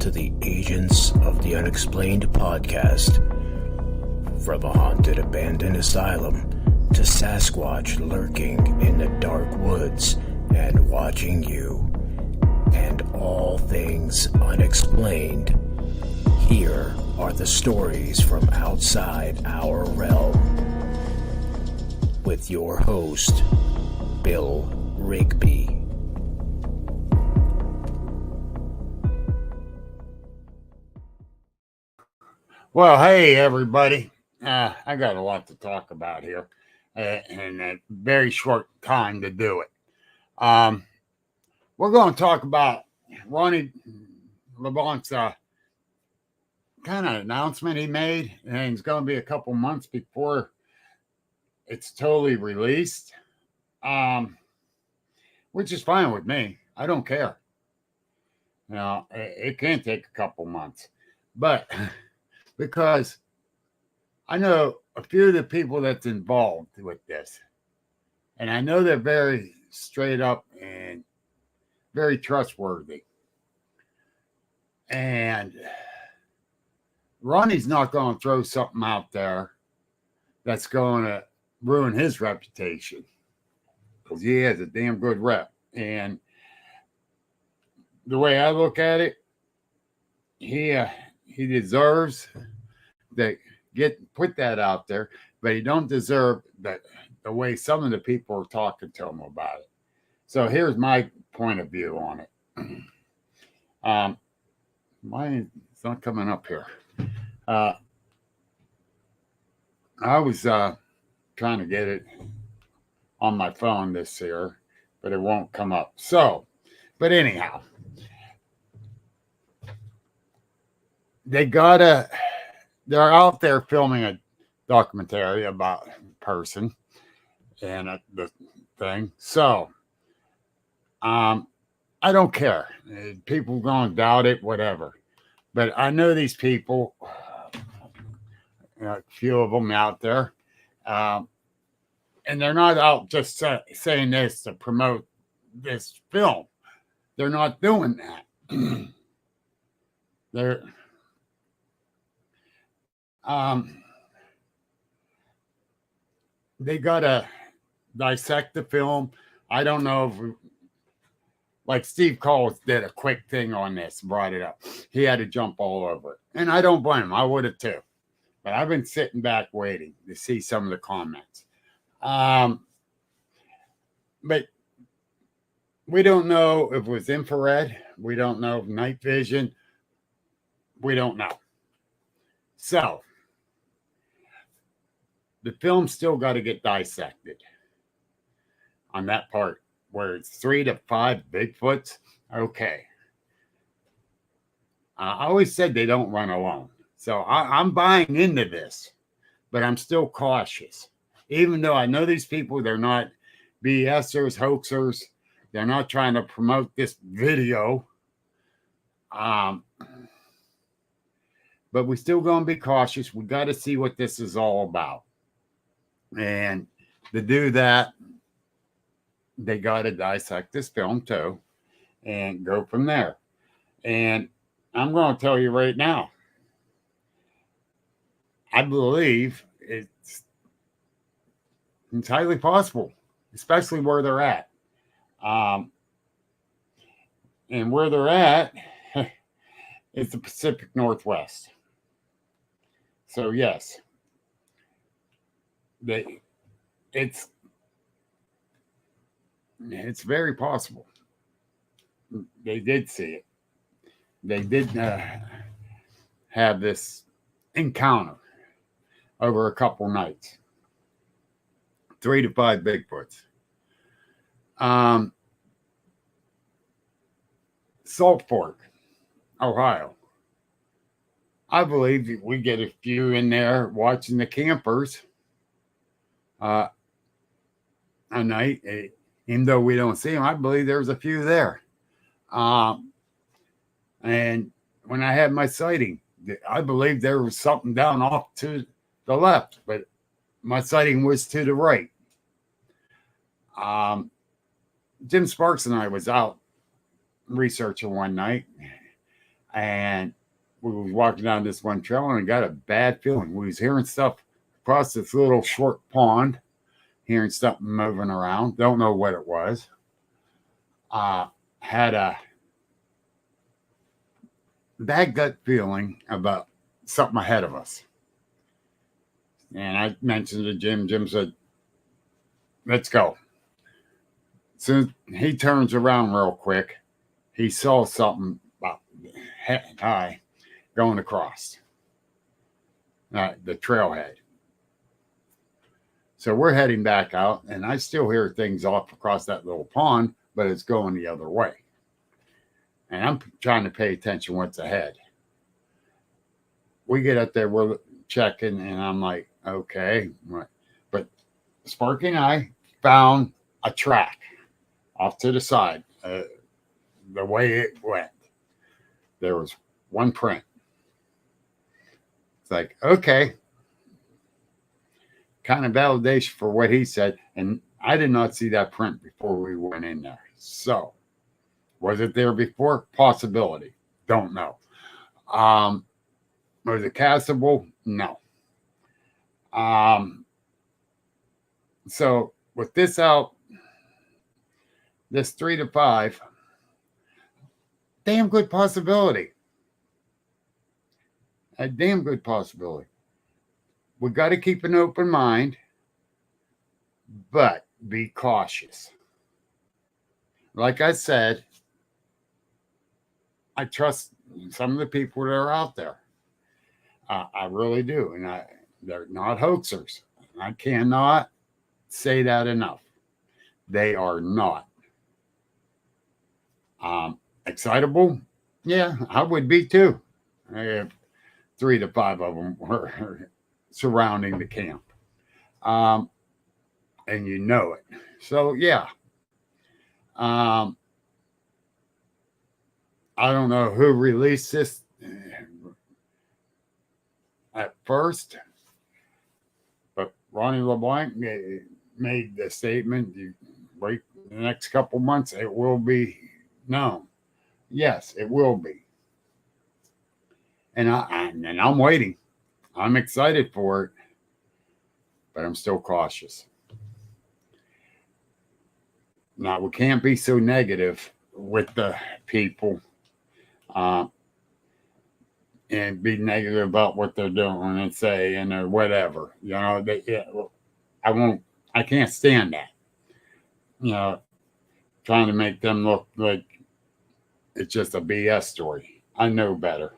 to the Agents of the Unexplained podcast. From a haunted abandoned asylum to Sasquatch lurking in the dark woods and watching you, and all things unexplained, here are the stories from outside our realm. With your host, Bill Rigby. Well, hey, everybody. I got a lot to talk about here in a very short time to do it. We're going to talk about Ronny LeBlanc's kind of announcement he made, and it's going to be a couple months before it's totally released, which is fine with me. I don't care. You know, it can take a couple months, but because I know a few of the people that's involved with this, and I know they're very straight up and very trustworthy. And Ronnie's not going to throw something out there that's going to ruin his reputation, because he has a damn good rep. And the way I look at it, he deserves to put that out there, but he don't deserve that the way some of the people are talking to him about it. So here's my point of view on it. It's not coming up here. I was trying to get it on my phone this year, but it won't come up. So, but anyhow, they're out there filming a documentary about a person and the thing. So, I don't care. People going to doubt it, whatever. But I know these people, a few of them out there, and they're not out just saying this to promote this film. They're not doing that. They gotta dissect the film. I don't know if like Steve Coles did a quick thing on this, brought it up. He had to jump all over it. And I don't blame him. I would have too. But I've been sitting back waiting to see some of the comments. But we don't know if it was infrared. We don't know if night vision. We don't know. So the film's still got to get dissected on that part where it's 3 to 5 Bigfoots. Okay. I always said they don't run alone. So I'm buying into this, but I'm still cautious. Even though I know these people, they're not BSers, hoaxers. They're not trying to promote this video. But we're still going to be cautious. We got to see what this is all about. And to do that, they got to dissect this film too and go from there. And I'm going to tell you right now, I believe it's entirely possible, especially where they're at. And where they're at is the Pacific Northwest. So yes, it's very possible. They did see it. They did have this encounter over a couple nights. 3 to 5 Bigfoots. Salt Fork, Ohio. I believe we get a few in there watching the campers a night. Even though we don't see them, I believe there's a few there. And when I had my sighting, I believe there was something down off to the left, but my sighting was to the right. Jim Sparks and I was out researching one night, And we was walking down this one trail and I got a bad feeling. We was hearing stuff across this little short pond, hearing something moving around. Don't know what it was. Had a bad gut feeling about something ahead of us. And I mentioned to Jim. Jim said, let's go. So he turns around real quick. He saw something about head high going across the trailhead. So we're heading back out, and I still hear things off across that little pond, but it's going the other way. And I'm trying to pay attention what's ahead. We get up there, we're checking, and I'm like, okay. But Sparky and I found a track off to the side. The way it went, there was one print. It's like, okay. Kind of validation for what he said. And I did not see that print before we went in there. So, was it there before? Possibility. Don't know. Was it castable? No. So, with this out, this 3 to 5, damn good possibility. A damn good possibility. We got to keep an open mind, but be cautious. Like I said, I trust some of the people that are out there. I really do. And they're not hoaxers. I cannot say that enough. They are not. Excitable? Yeah, I would be too. If 3 to 5 of them were surrounding the camp. And you know it. So, yeah. I don't know who released this at first, but Ronny LeBlanc made the statement, you wait the next couple months, it will be known. Yes, it will be. And I'm waiting. I'm excited for it, but I'm still cautious. Now, we can't be so negative with the people and be negative about what they're doing and saying or whatever. You know, I can't stand that. You know, trying to make them look like it's just a BS story. I know better.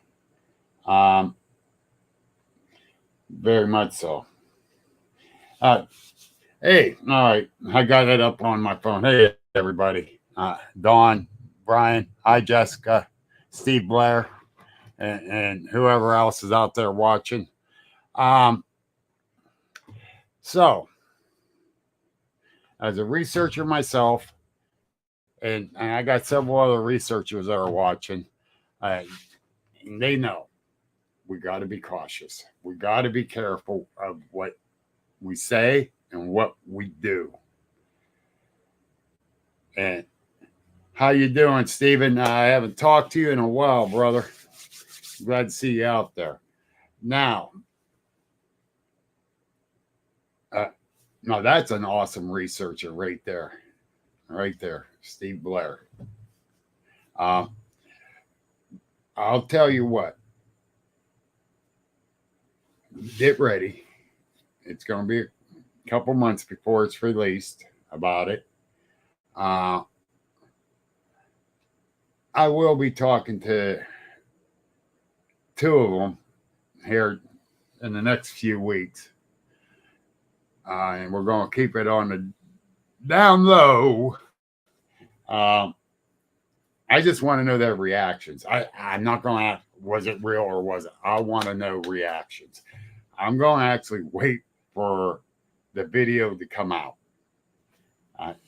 Very much so. Hey, all right. I got it up on my phone. Hey, everybody. Dawn, Brian, hi, Jessica, Steve Blair, and whoever else is out there watching. So, as a researcher myself, and I got several other researchers that are watching, and they know we got to be cautious. We got to be careful of what we say and what we do. And how you doing, Stephen? I haven't talked to you in a while, brother. Glad to see you out there. Now that's an awesome researcher right there. Right there, Steve Blair. I'll tell you what. Get ready. It's going to be a couple months before it's released about it. I will be talking to 2 of them here in the next few weeks. And we're going to keep it on the down low. I just want to know their reactions. I'm not going to ask, was it real or was it? I want to know reactions. I'm going to actually wait for the video to come out.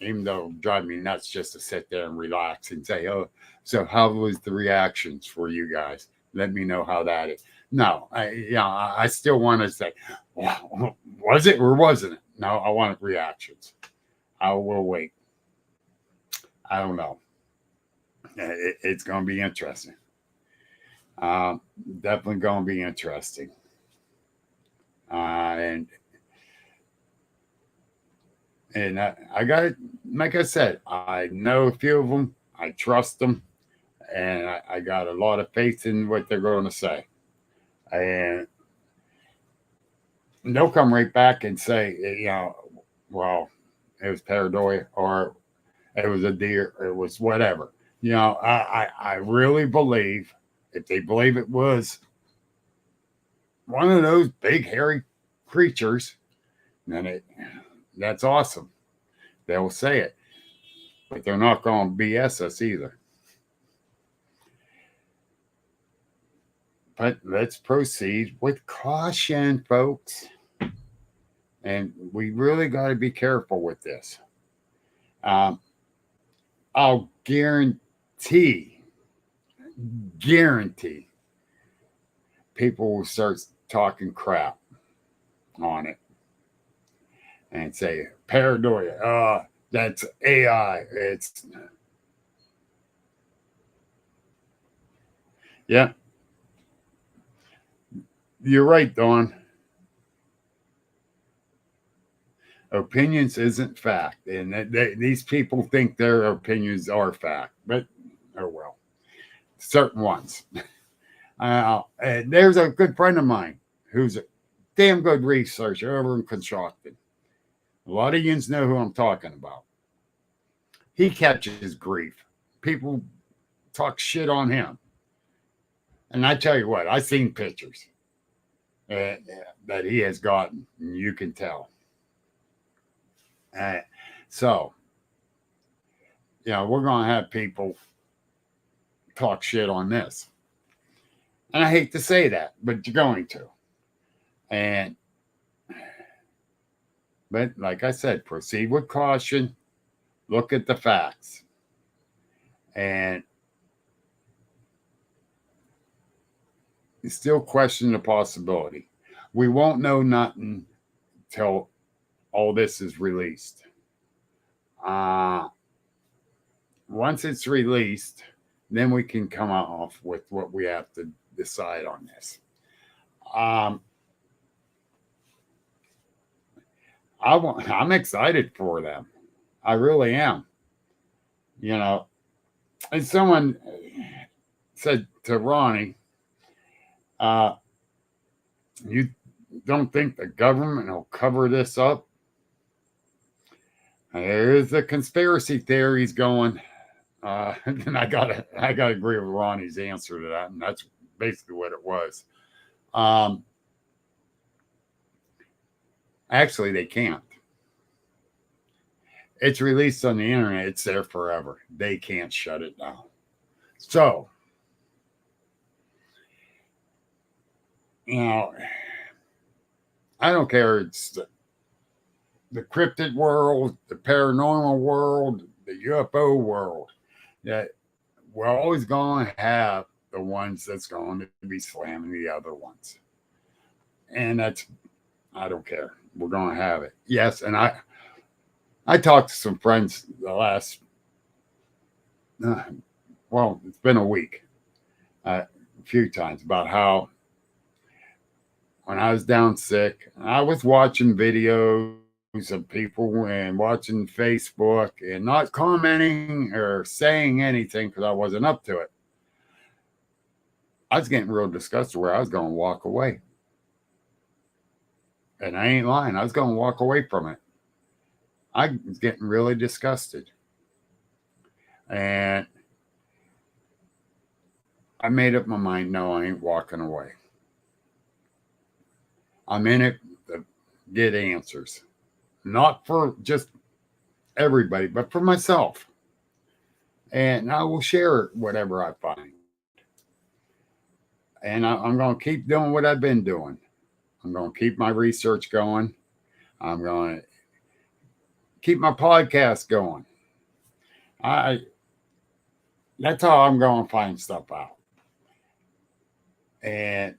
Even though it drives me nuts just to sit there and relax and say, oh, so how was the reactions for you guys? Let me know how that is. No, I still want to say, well, was it or wasn't it? No, I want reactions. I will wait. I don't know. It's going to be interesting. Definitely going to be interesting. And I got it. Like I said, I know a few of them. I trust them, and I got a lot of faith in what they're going to say. And they'll come right back and say, well, it was pareidolia, or it was a deer, or it was whatever. I really believe, if they believe it was one of those big hairy creatures, then that's awesome. They'll say it, but they're not going to BS us either. But let's proceed with caution, folks. And we really got to be careful with this. I'll guarantee people will start talking crap on it and say, pareidolia, that's AI. Yeah, you're right, Dawn. Opinions isn't fact, and these people think their opinions are fact, but oh well, certain ones. There's a good friend of mine who's a damn good researcher over in construction. A lot of yins know who I'm talking about. He catches grief. People talk shit on him, and I tell you what, I've seen pictures that he has gotten, and you can tell. So, we're going to have people talk shit on this. And I hate to say that, but you're going to. But like I said, proceed with caution, look at the facts. And still question the possibility. We won't know nothing till all this is released. Once it's released, then we can come off with what we have to decide on this. I'm excited for them. I really am. And someone said to Ronnie, you don't think the government will cover this up? There's the conspiracy theories going. And I gotta agree with Ronnie's answer to that, and that's basically what it was. Actually, they can't. It's released on the internet. It's there forever. They can't shut it down. So, I don't care. It's the cryptid world, the paranormal world, the UFO world. That we're always going to have the ones that's going to be slamming the other ones. And I don't care. We're going to have it. Yes, and I talked to some friends the last, it's been a week, a few times, about how when I was down sick, I was watching videos of people and watching Facebook and not commenting or saying anything because I wasn't up to it. I was getting real disgusted where I was going to walk away. And I ain't lying. I was going to walk away from it. I was getting really disgusted. And I made up my mind, no, I ain't walking away. I'm in it to get answers. Not for just everybody, but for myself. And I will share whatever I find. And I'm going to keep doing what I've been doing. I'm going to keep my research going. I'm going to keep my podcast going. That's how I'm going to find stuff out. And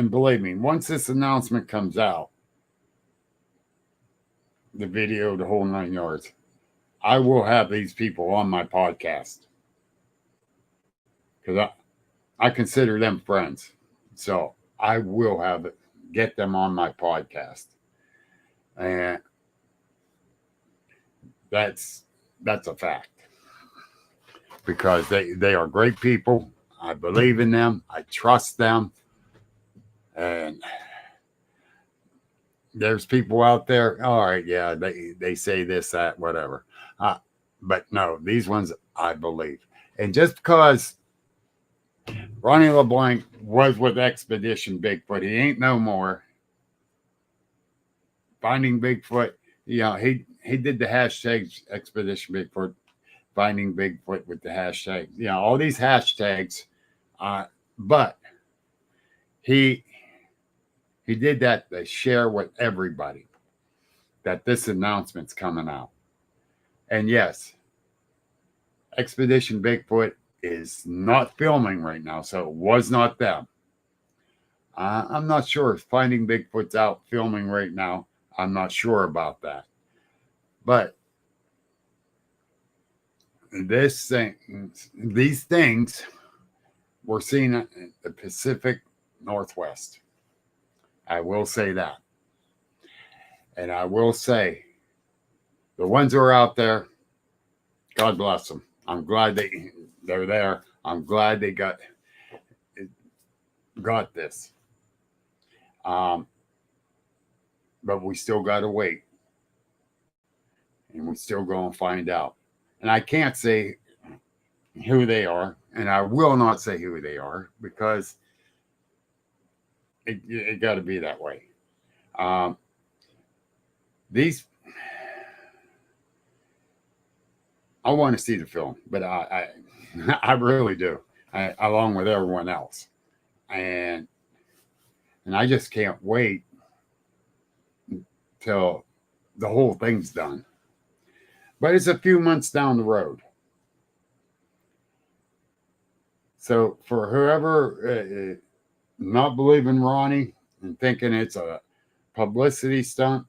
believe me, once this announcement comes out, the video, the whole 9 yards, I will have these people on my podcast. Because I consider them friends. So I will get them on my podcast. And that's a fact. Because they are great people. I believe in them. I trust them. And there's people out there, all right, yeah, they say this, that, whatever. But no, these ones I believe. And just because Ronny LeBlanc was with Expedition Bigfoot, he ain't no more. Finding Bigfoot, he did the hashtag Expedition Bigfoot, Finding Bigfoot with the hashtag, all these hashtags. But he did that to share with everybody that this announcement's coming out. And yes, Expedition Bigfoot is not filming right now, so it was not them. I'm not sure if Finding Bigfoot's out filming right now. I'm not sure about that. But these things were seen in the Pacific Northwest. I will say that. And I will say, the ones who are out there, God bless them. I'm glad they're there. I'm glad they got this. But we still got to wait. And we still go and find out. And I can't say who they are. And I will not say who they are because it got to be that way. I want to see the film, but I really do, along with everyone else, and I just can't wait till the whole thing's done. But it's a few months down the road, so for whoever not believing Ronny and thinking it's a publicity stunt,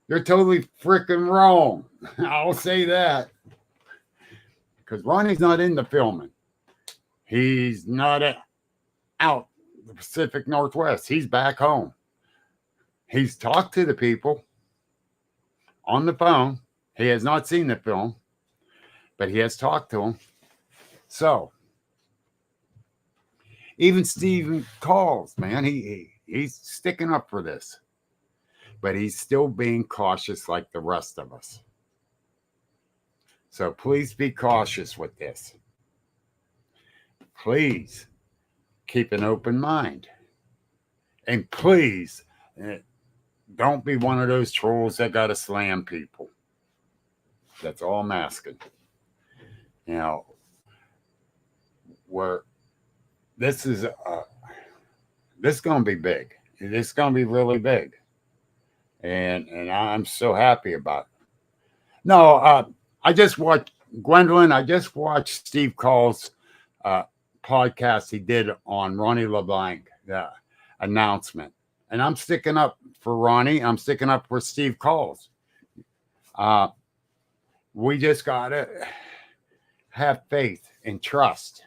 you're totally freaking wrong. I'll say that. Because Ronny's not in the filming. He's not out the Pacific Northwest. He's back home. He's talked to the people on the phone. He has not seen the film, but he has talked to them. So, even Stephen calls, man. He's sticking up for this. But he's still being cautious like the rest of us. So please be cautious with this. Please keep an open mind. And please don't be one of those trolls that got to slam people. That's all I'm asking. Where this is going to be big. It's going to be really big. And I'm so happy about it. No, I just watched Gwendolyn. I just watched Steve Call's podcast he did on Ronny LeBlanc, the announcement. And I'm sticking up for Ronny. I'm sticking up for Steve Calls. We just got to have faith and trust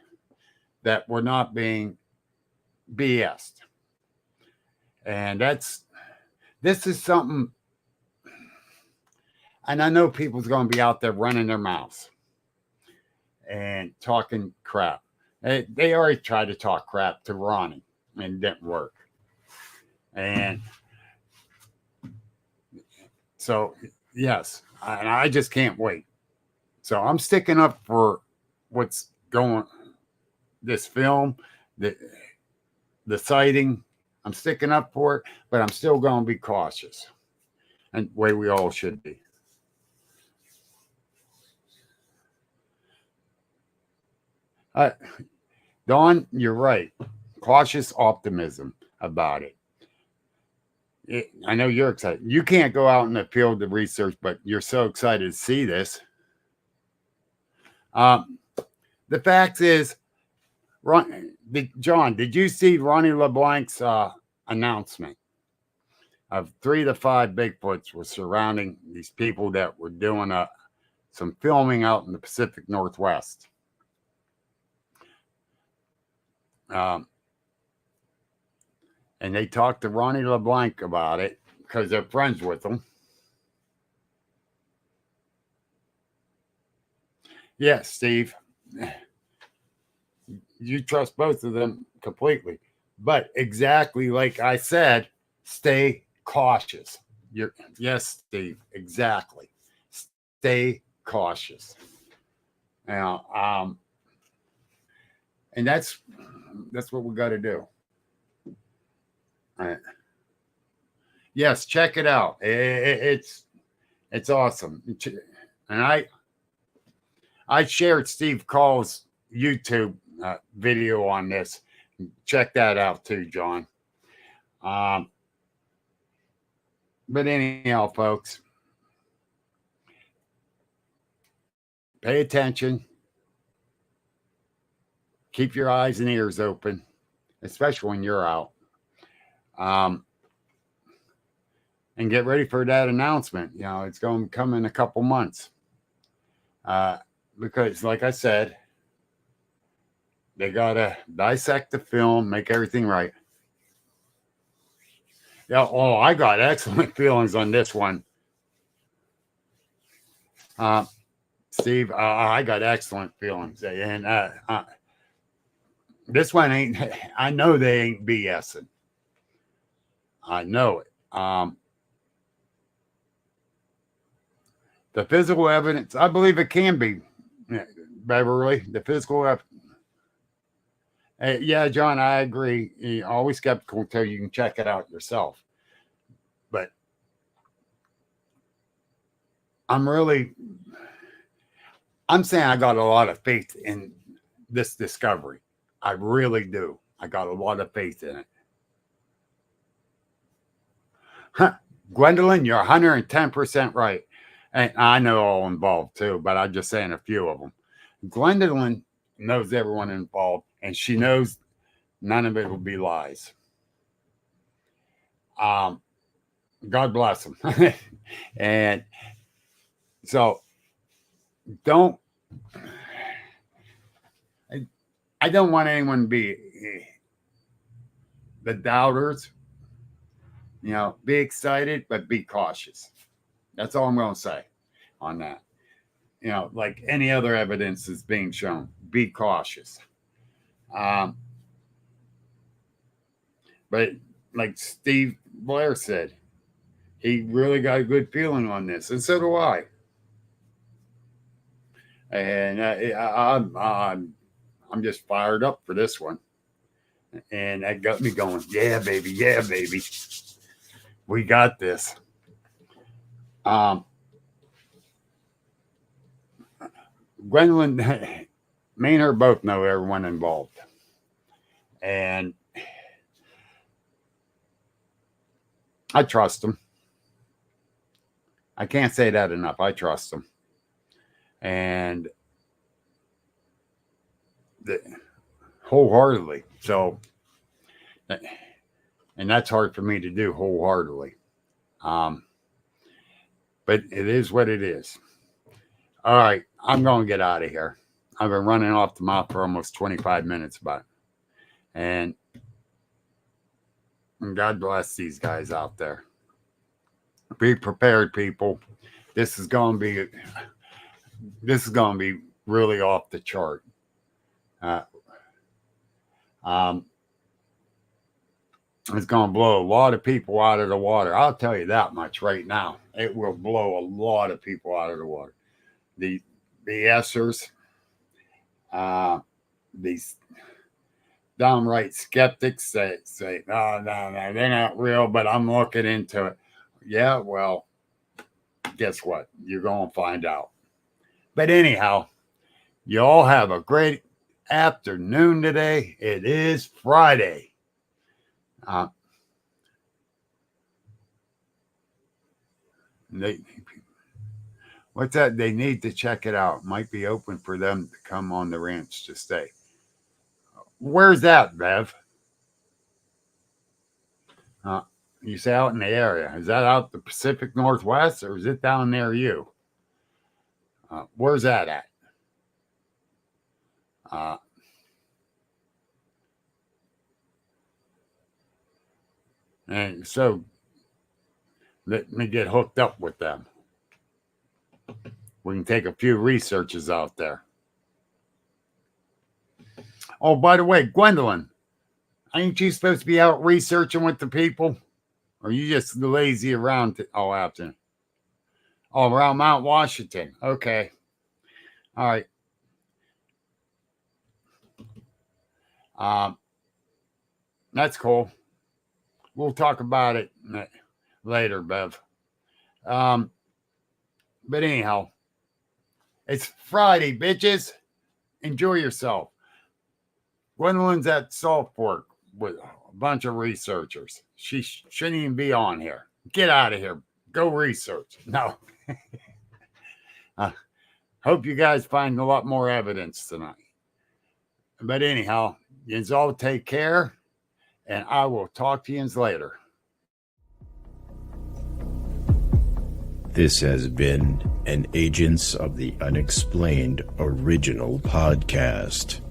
that we're not being BS'd. And this is something, and I know people's going to be out there running their mouths and talking crap. They already tried to talk crap to Ronny and it didn't work. And so, yes, and I just can't wait. So I'm sticking up for what's going, this film, the sighting. I'm sticking up for it, but I'm still going to be cautious. And the way we all should be. Dawn, you're right. Cautious optimism about it. I know you're excited. You can't go out in the field to research, but you're so excited to see this. The fact is, John, did you see Ronny LeBlanc's announcement of 3 to 5 Bigfoots were surrounding these people that were doing some filming out in the Pacific Northwest? And they talked to Ronny LeBlanc about it because they're friends with him. Yes, Steve, you trust both of them completely. But exactly like I said, stay cautious. Yes, Steve, exactly. Stay cautious. Now, and that's what we got to do. All right. Yes, check it out. It's awesome. And I shared Steve Call's YouTube video on this. Check that out too, John. But anyhow, folks, pay attention. Keep your eyes and ears open, especially when you're out. And get ready for that announcement. You know, it's going to come in a couple months. Because, like I said, they got to dissect the film, make everything right. Yeah. Oh, I got excellent feelings on this one. Steve, I got excellent feelings. And this one ain't, I know they ain't BSing. I know it. The physical evidence, I believe it can be, Beverly, the physical evidence. Yeah, John, I agree. You're always skeptical until you can check it out yourself. But I'm saying I got a lot of faith in this discovery. I really do. I got a lot of faith in it. Huh. Gwendolyn, you're 110% right. And I know all involved too, but I'm just saying a few of them. Gwendolyn knows everyone involved, and she knows none of it will be lies. God bless them. And so I don't want anyone to be the doubters. You know, be excited, but be cautious. That's all I'm going to say on that. You know, like any other evidence is being shown, be cautious. But like Steve Blair said, he really got a good feeling on this, and so do I. And I'm just fired up for this one, and that got me going. Yeah, baby. Yeah, baby. We got this. Gwendolyn, me and her both know everyone involved, and I trust them. I can't say that enough. I trust them, and wholeheartedly. So, and that's hard for me to do wholeheartedly. But it is what it is. All right, I'm going to get out of here. I've been running off the mouth for almost 25 minutes about it. And God bless these guys out there. Be prepared, people. This is going to be really off the chart. It's going to blow a lot of people out of the water. I'll tell you that much right now. It will blow a lot of people out of the water. The BSers, these downright skeptics that say, no, they're not real, but I'm looking into it. Yeah, well, guess what? You're going to find out. But anyhow, you all have a great afternoon today. It is Friday. What's that? They need to check it out. Might be open for them to come on the ranch to stay. Where's that, Bev? You say out in the area. Is that out the Pacific Northwest, or is it down near you? Where's that at? And so let me get hooked up with them. We can take a few researchers out there. Oh, by the way, Gwendolyn, ain't you supposed to be out researching with the people? Or are you just lazy around all afternoon? Oh, around Mount Washington. Okay. All right. That's cool. We'll talk about it later, Bev. But anyhow, it's Friday, bitches. Enjoy yourself. Gwendolyn's at Saltport with a bunch of researchers. She shouldn't even be on here. Get out of here. Go research. No. Hope you guys find a lot more evidence tonight. But anyhow, you all take care, and I will talk to you later. This has been an Agents of the Unexplained original podcast.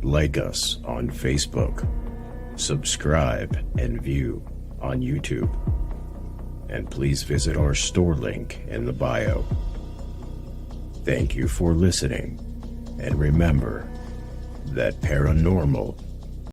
Like us on Facebook, subscribe and view on YouTube, and please visit our store link in the bio. Thank you for listening, and remember that paranormal